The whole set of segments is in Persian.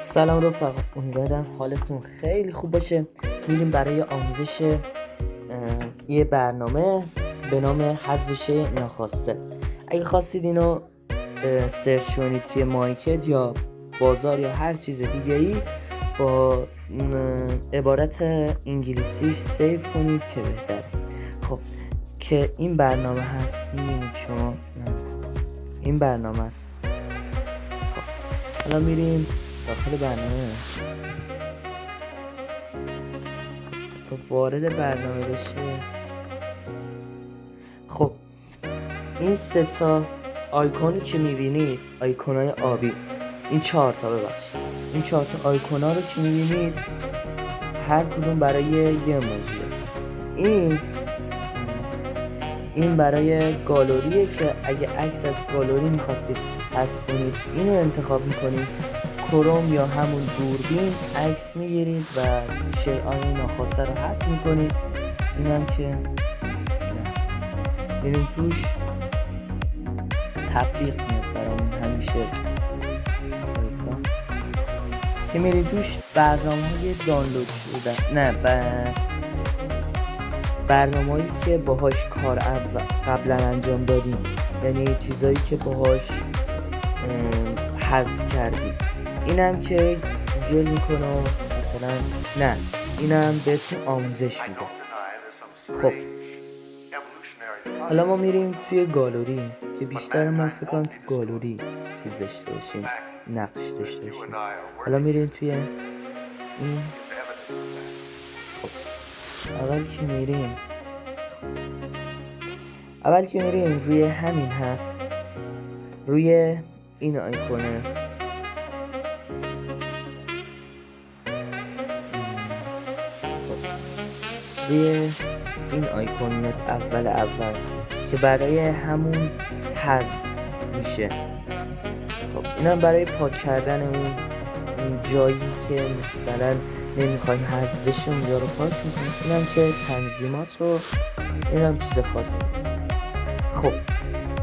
سلام رفقا، امیدوارم حالتون خیلی خوب باشه. میریم برای آموزش یه برنامه به نام حذف شیء ناخواسته. اگه خواستید اینو سرچ کنید توی مایکت یا بازار یا هر چیز دیگه ای، با عبارت انگلیسیش سیو کنید که بهتره. خب که این برنامه هست، میبینید شما این برنامه است. خب حالا میریم داخل برنامه. تا وارد برنامه بشه، خب این سه تا آیکونی که میبینید، آیکونای آبی، این 4 تا این 4 تا آیکونا رو که میبینید هر کدوم برای یه موضوع است. این برای گالریه که اگه عکس از گالری میخواستید حذف کنید اینو انتخاب میکنید. کروم یا همون دوربین عکس میگیرید و شیء ناخواسته رو حذف میکنید. اینم که میریم توش تبلیغ میاد برامون همیشه سایت ها که میریم توش برنامه‌های دانلود شده، برنامه‌ای که باهاش کار قبلا انجام دادیم، یعنی چیزایی که باهاش حذف کردیم. اینم که گوگل میکنه مثلا، اینم بهتون آموزش میده. خب حالا ما میریم توی گالری که بیشتر ما فکر کنم تو گالری چیز داشته باشیم، نقش داشته باشیم. حالا میریم توی این. خب اول که میریم روی همین هست، روی این آیکونه روی این آیکون میاد اول که برای همون حذف میشه. خب اینم برای پاک کردن اون جایی که مثلا نمیخوایم حذف بشه، اونجا رو پاک میکنیم. اینم که تنظیمات رو، اینم چیز خاصی نیست. خب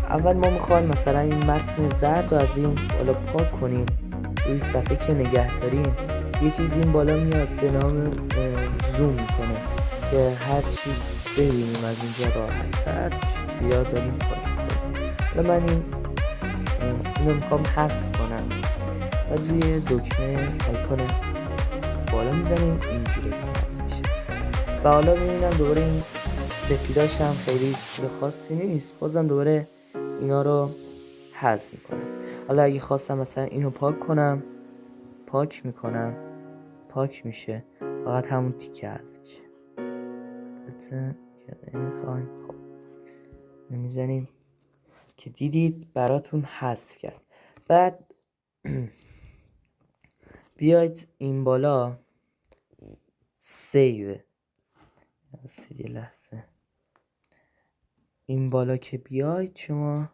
اول ما میخوایم مثلا این متن زرد رو از این بالا پاک کنیم. روی صفحه که نگه داریم یه چیزی این بالا میاد به نام زوم میکنه که هرچی ببینیم از اینجا راحت‌تر چطوریا داریم پاک میکنیم. حالا من اینو میخوام حذف کنم و روی دکمه آیکون بالا میزنیم، اینجوری حذف میشه. و حالا میبینم دوباره این سفیداش هم خیلی چیز خاصی نیست، بازم دوباره اینا رو حذف میکنم. حالا اگه خواستم مثلا اینو پاک کنم، پاک میکنم، پاک میشه، فقط همون تیکه حذف میشه. البته که نمیخوایم. خب نمیزنیم که دیدید براتون حذف کرد. بعد بیاید این بالا سیو، یه لحظه این بالا که بیاید شما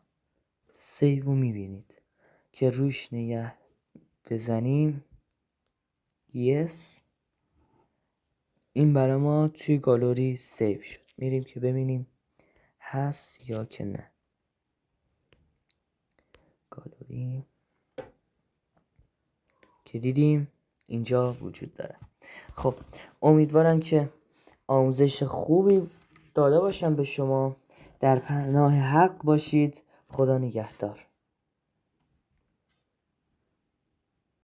سیو رو میبینید که روش نگه بزنیم. این برای ما توی گالری سیو شد. میریم که ببینیم هست یا که نه. گالری که دیدیم اینجا وجود داره. خب امیدوارم که آموزش خوبی داده باشم به شما. در پناه حق باشید. خدا نگهدار.